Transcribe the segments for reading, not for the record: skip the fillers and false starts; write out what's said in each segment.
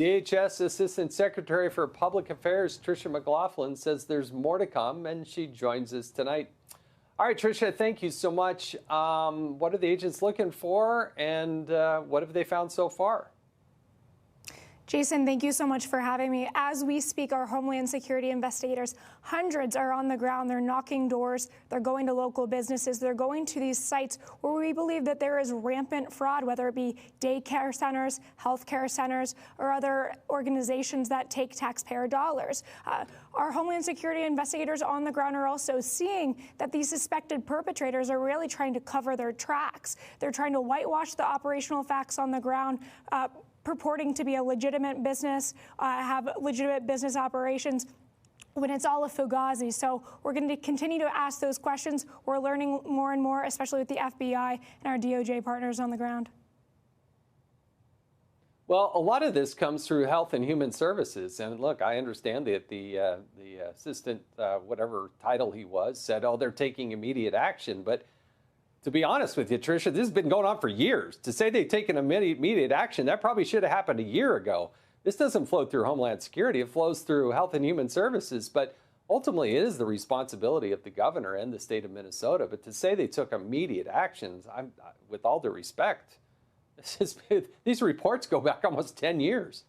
DHS Assistant Secretary for Public Affairs, Tricia McLaughlin, says there's more to come, and she joins us tonight. All right, Tricia, thank you so much. What are the agents looking for, and what have they found so far? Jason, thank you so much for having me. As we speak, our Homeland Security investigators, hundreds are on the ground. They're knocking doors. They're going to local businesses. They're going to these sites where we believe that there is rampant fraud, whether it be daycare centers, healthcare centers, or other organizations that take taxpayer dollars. Our Homeland Security investigators on the ground are also seeing that these suspected perpetrators are really trying to cover their tracks. They're trying to whitewash the operational facts on the ground, purporting to be a legitimate business, have legitimate business operations, when it's all a fugazi. So we're going to continue to ask those questions. We're learning more and more, especially with the FBI and our DOJ partners on the ground. Well, a lot of this comes through Health and Human Services. And look, I understand that the assistant, whatever title he was, said, oh, they're taking immediate action. But to be honest with you, Tricia, this has been going on for years. To say they've taken immediate action, that probably should have happened a year ago. This doesn't flow through Homeland Security. It flows through Health and Human Services. But ultimately, it is the responsibility of the governor and the state of Minnesota. But to say they took immediate actions, with all due respect, these reports go back almost 10 years.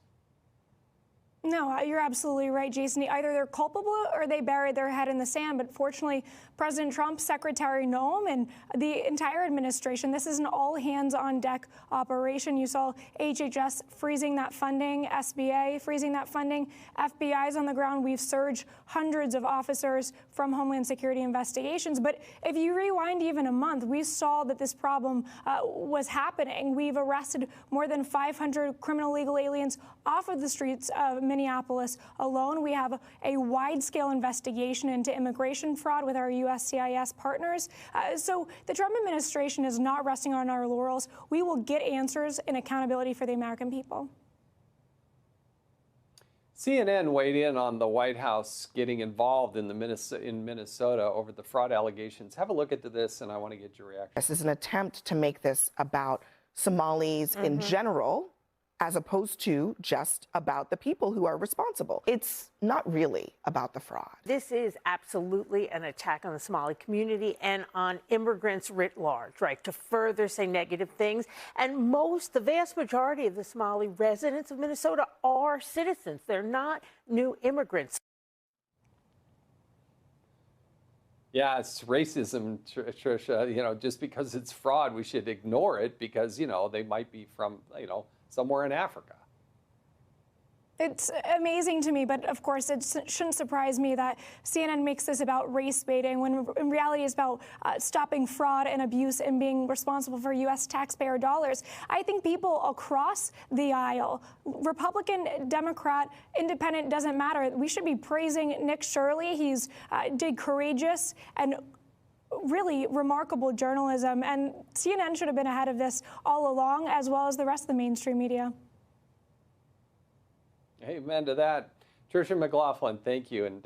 No, you're absolutely right, Jason. Either they're culpable or they buried their head in the sand. But fortunately, President Trump, Secretary Noem, and the entire administration, this is an all-hands-on-deck operation. You saw HHS freezing that funding, SBA freezing that funding, FBI's on the ground. We've surged hundreds of officers from Homeland Security investigations. But if you rewind even a month, we saw that this problem was happening. We've arrested more than 500 criminal legal aliens off of the streets of Minneapolis alone. We have a wide-scale investigation into immigration fraud with our USCIS partners. So the Trump administration is not resting on our laurels. We will get answers and accountability for the American people. CNN weighed in on the White House getting involved in Minnesota over the fraud allegations. Have a look at this, and I want to get your reaction. This is an attempt to make this about Somalis in general, as opposed to just about the people who are responsible. It's not really about the fraud. This is absolutely an attack on the Somali community and on immigrants writ large, right, to further say negative things. And the vast majority of the Somali residents of Minnesota are citizens. They're not new immigrants. Yeah, it's racism, Tricia. Just because it's fraud, we should ignore it because, they might be from, somewhere in Africa. It's amazing to me, but of course it shouldn't surprise me that CNN makes this about race baiting when in reality it's about stopping fraud and abuse and being responsible for U.S. taxpayer dollars. I think people across the aisle, Republican, Democrat, Independent, doesn't matter. We should be praising Nick Shirley. He's did courageous and really remarkable journalism, and CNN should have been ahead of this all along, as well as the rest of the mainstream media. Amen to that. Tricia McLaughlin, thank you. And